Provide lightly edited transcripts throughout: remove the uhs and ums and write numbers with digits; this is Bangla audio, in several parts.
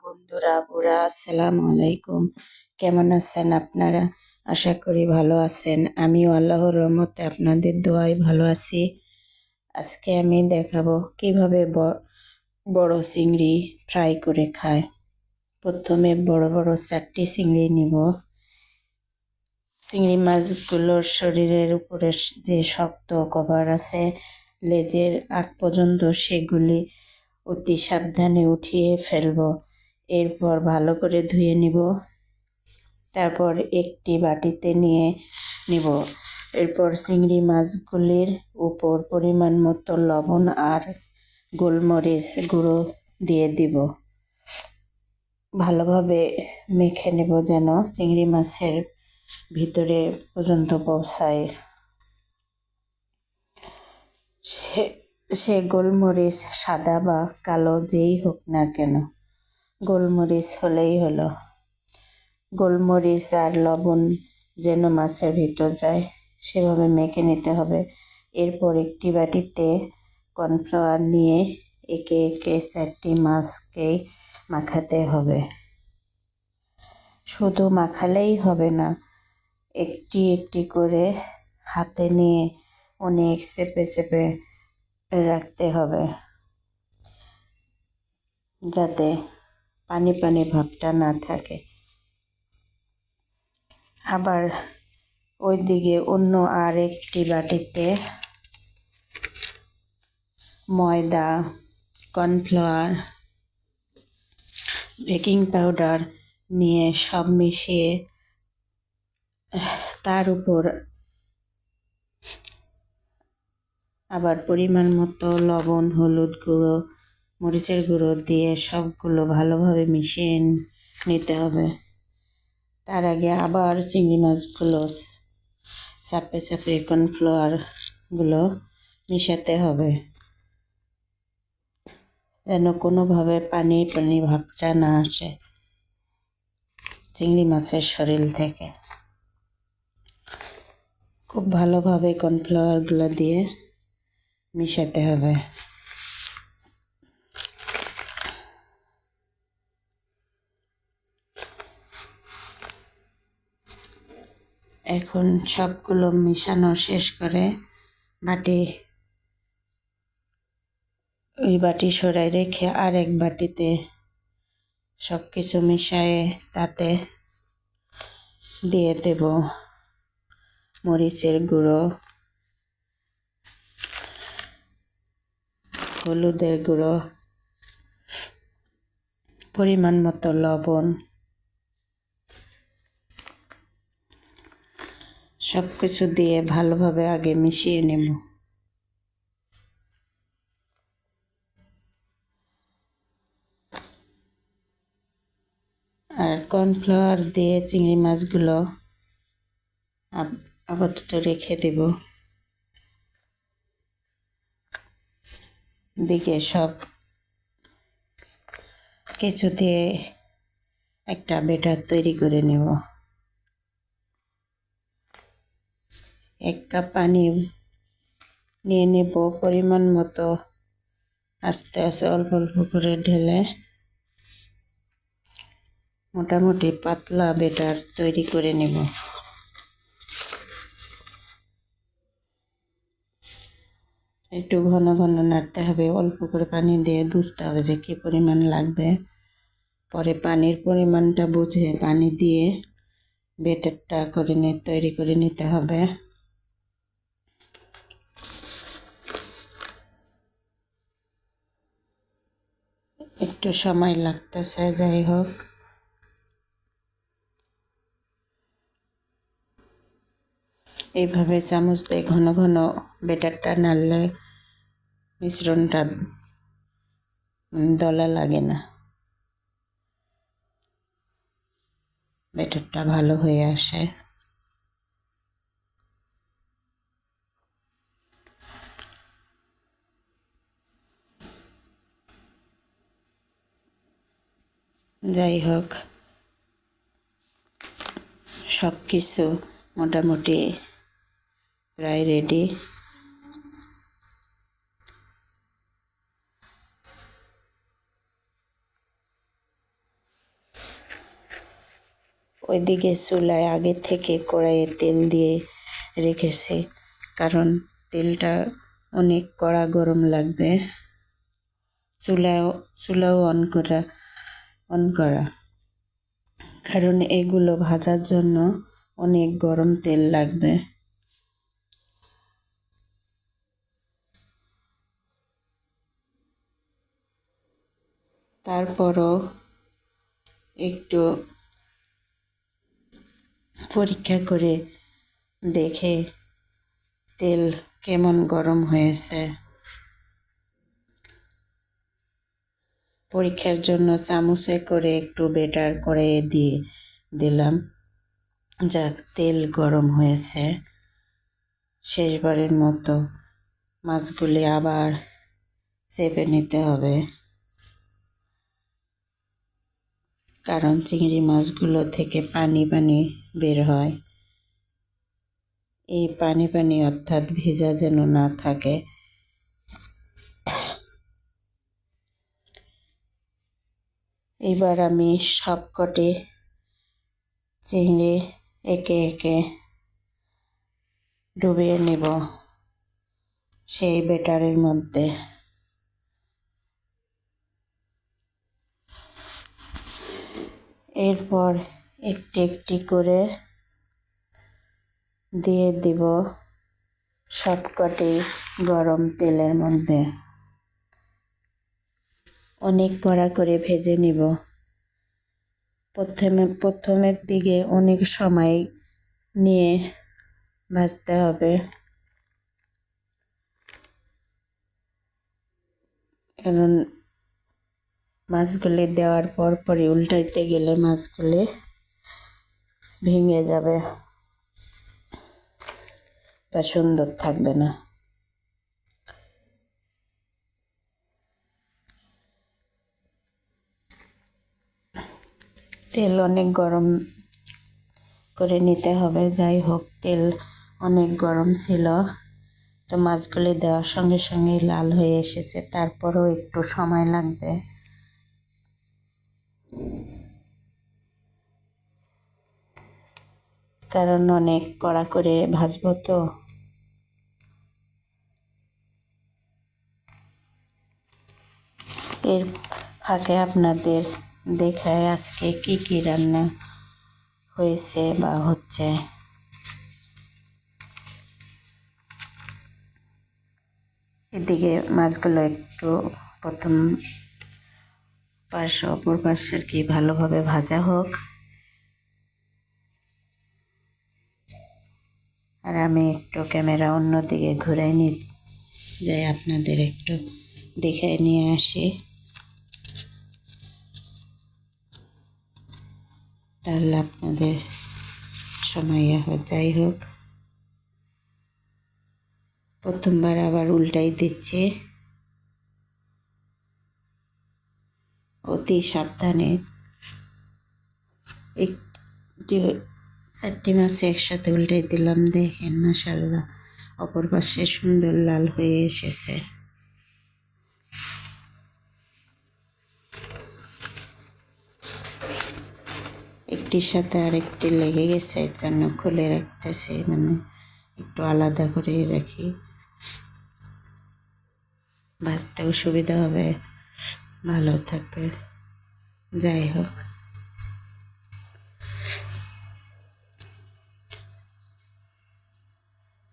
বন্ধুরা বুড়া আসসালামু আলাইকুম। কেমন আছেন আপনারা? আশা করি ভালো আছেন। আমিও আল্লাহর রহমতে আপনাদের দোয়ায় ভালো আছি। আজকে আমি দেখাবো কিভাবে বড় চিংড়ি ফ্রাই করে খায়। প্রথমে বড় বড় 4টি চিংড়ি নিব। চিংড়ি মাছগুলোর শরীরের উপরে যে শক্ত কভার আছে লেজের আগ পর্যন্ত, সেগুলি অতি সাবধানে উঠিয়ে ফেলব। এরপর ভালো করে ধুয়ে নিব। তারপর একটি বাটিতে নিয়ে নিব। এরপর চিংড়ি মাছগুলির উপর পরিমাণ মতো লবণ আর গোলমরিচ গুঁড়ো দিয়ে দিব। ভালোভাবে মেখে নেব যেন চিংড়ি মাছের ভিতরে পর্যন্ত পৌঁছায়। সে গোলমরিচ সাদা বা কালো যেই হোক না কেন, গোলমরিচ হলেই হলো। গোলমরিচ আর লবণ যেন মাছের ভিতর যায় সেভাবে মেখে নিতে হবে। এরপর একটি বাটিতে কর্নফ্লাওয়ার নিয়ে একে একে 4টি মাছকেই মাখাতে হবে। শুধু মাখালেই হবে না, একটি একটি করে হাতে নিয়ে অনেক চেপে চেপে রাখতে হবে, যাতে পানি পানি ভাবটা না থাকে। আবার ওইদিকে অন্য আর একটি বাটিতে ময়দা, কর্নফ্লাওয়ার, বেকিং পাউডার নিয়ে সব মিশিয়ে তার উপর আবার পরিমাণ মতো লবণ, হলুদ গুঁড়ো, মরিচের গুঁড়ো দিয়ে সবগুলো ভালোভাবে মিশিয়ে নিতে হবে। তার আগে আবার চিংড়ি মাছগুলো চাপে চাপে কর্নফ্লাওয়ারগুলো মিশাতে হবে, যেন কোনোভাবে পানি পানি ভাবটা না আসে চিংড়ি মাছের শরীর থেকে। খুব ভালোভাবে কর্নফ্লাওয়ারগুলো দিয়ে মিশাতে হবে। এখন সবগুলো মিশানো শেষ করে ওই বাটি সরাই রেখে আরেক বাটিতে সব কিছু মিশিয়ে তাতে দিয়ে দেব মরিচের গুঁড়ো, হলুদের গুঁড়ো, পরিমাণ মতো লবণ, সব কিছু দিয়ে ভালোভাবে আগে মিশিয়ে নেব। আর কর্নফ্লাওয়ার দিয়ে চিংড়ি মাছগুলো আপাতত রেখে দেব। দিকে সব কিছু দিয়ে একটা ব্যাটার তৈরি করে নেব। 1 কাপ পানি নিয়ে নেব পরিমাণ মতো, আস্তে আস্তে অল্প অল্প করে ঢেলে মোটামুটি পাতলা ব্যাটার তৈরি করে নেব। একটু ঘন ঘন নাড়তে হবে, অল্প করে পানি দিয়ে বুঝতে হবে যে কী পরিমাণ লাগবে। পরে পানির পরিমাণটা বুঝে পানি দিয়ে ব্যাটারটা তৈরি করে নিতে হবে। একটু সময় লাগতেছে, যাই হোক। এইভাবে চামচ দিয়ে ঘন ঘন ব্যাটারটা নাড়লে মিশ্রণটা দলা লাগে না, ব্যাটারটা ভালো হয়ে আসে। যাই হোক, সব কিছু মোটামুটি প্রায় রেডি। ওইদিকে চুলায় আগে থেকে কড়াইয়ে তেল দিয়ে রেখেছি, কারণ তেলটা অনেক কড়া গরম লাগবে। চুলাও অন করা, কারণ এগুলো ভাজার জন্য অনেক গরম তেল লাগবে। তারপরও একটু পরীক্ষা করে দেখে তেল কেমন গরম হয়েছে। পরীক্ষার জন্য চামচে করে একটু বেটার করে দিয়ে দিলাম, যাক তেল গরম হয়েছে। শেষবারের মতো মাছগুলি আবার চেপে নিতে হবে, কারণ চিংড়ি মাছগুলো থেকে পানি বের হয়। এই পানি অর্থাৎ ভেজা যেন না থাকে। এবার আমি সবকটি চিংড়ি একে একে ডুবিয়ে নেব সেই বেটারের মধ্যে। এরপর একটি একটি করে দিয়ে দিব সবকটি গরম তেলের মধ্যে। অনেক কড়া করে ভেজে নিব। প্রথমের দিকে অনেক সময় নিয়ে ভাজতে হবে, কারণ মাছগুলি দেওয়ার পরই উল্টাইতে গেলে মাছগুলি ভেঙে যাবে বা সুন্দর থাকবে না। তেল অনেক গরম করে নিতে হবে। যাই হোক, তেল অনেক গরম ছিল, তো মাছগুলি দেওয়ার সঙ্গে সঙ্গে লাল হয়ে এসেছে। তারপরও একটু সময় লাগবে, কারণ অনেক কড়া করে ভাজবো তো। এর ফাঁকে আপনাদের দেখায় আজকে কি কি রান্না হয়েছে বা হচ্ছে। এদিকে মাছগুলো একটু প্রথম পাশ অপর পাশে আর কি ভালোভাবে ভাজা হোক, আর আমি একটু ক্যামেরা অন্যদিকে ঘুরে যাই, আপনাদের একটু দেখে নিয়ে আসি। তাহলে আপনাদের সময় যাই হোক, প্রথমবার আবার উল্টাই দিচ্ছি। অতি সাবধানে একটু 4টি মাছ একসাথে উল্টাই দিলাম। দেখেন মাশাআল্লাহ, অপর পাশে সুন্দর লাল হয়ে এসেছে। একটির সাথে আরেকটি লেগে গেছে, এর জন্য খুলে রাখতেছি, মানে একটু আলাদা করে রাখি, ভাজতেও সুবিধা হবে, ভালো থাকবে। যাই হোক,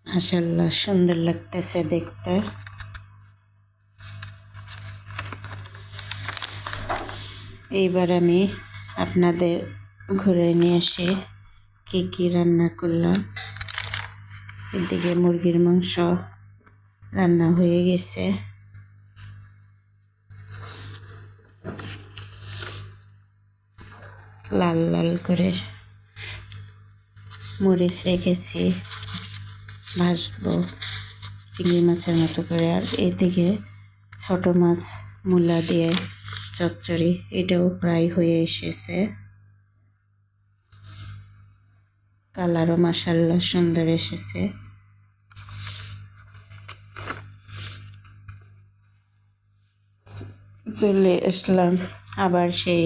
মাশাআল্লাহ সুন্দর লাগতেছে দেখতে। এইবার আমি আপনাদের ঘুরে নিয়ে এসে কি কি রান্না করলাম। এদিকে মুরগির মাংস রান্না হয়ে গেছে, লাল লাল করে মরিচ রেখেছি, ভাজবো চিংড়ি মাছের মতো করে। আর এদিকে ছোট মাছ মূলা দিয়ে চচ্চড়ি, এটাও প্রায় হয়ে এসেছে। কালারও মাশাআল্লাহ সুন্দর এসেছে। চলে আসলাম আবার সেই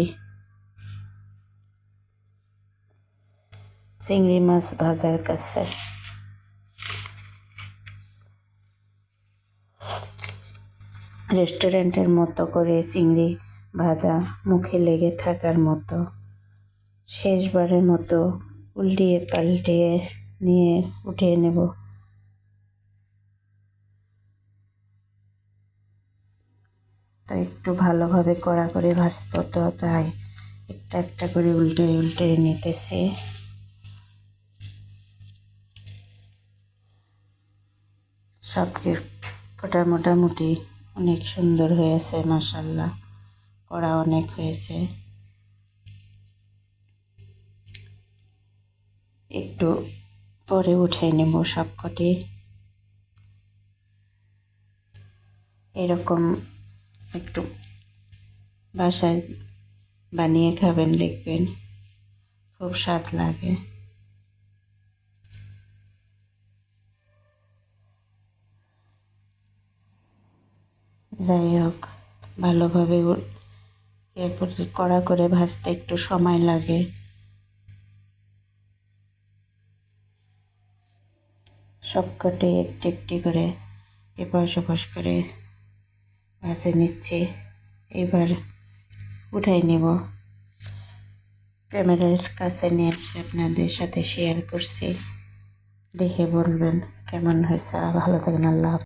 চিংড়ি মাছ ভাজার কাছে। রেস্টুরেন্টের মতো করে চিংড়ি ভাজা মুখে লেগে থাকার মতো। শেষবারের মতো উল্টিয়ে পাল্টিয়ে নিয়ে উঠিয়ে নেব। তো একটু ভালোভাবে কড়া করে ভাজতে তো তাই একটা একটা করে উল্টে উল্টে নিতেছি। সব কটা মোটামুটি অনেক সুন্দর হয়েছে, মাশাআল্লাহ। কড়া অনেক হয়েছে। একটু পরে উঠিয়ে নেব সবকটি। এরকম একটু বাসায় বানিয়ে খাবেন, দেখবেন খুব স্বাদ লাগে। যাই হোক, ভালোভাবে এরপর কড়া করে ভাজতে একটু সময় লাগে। সবকটি একটি একটি করে এপাশ ওপাশ করে ভাজে নিচ্ছি। এবার উঠাই নেব। ক্যামেরার কাছে নিয়ে এসে আপনাদের সাথে শেয়ার করছি। দেখে বলবেন কেমন হয়েছে। ভালো থাকেন, আল্লাহ হাফেজ।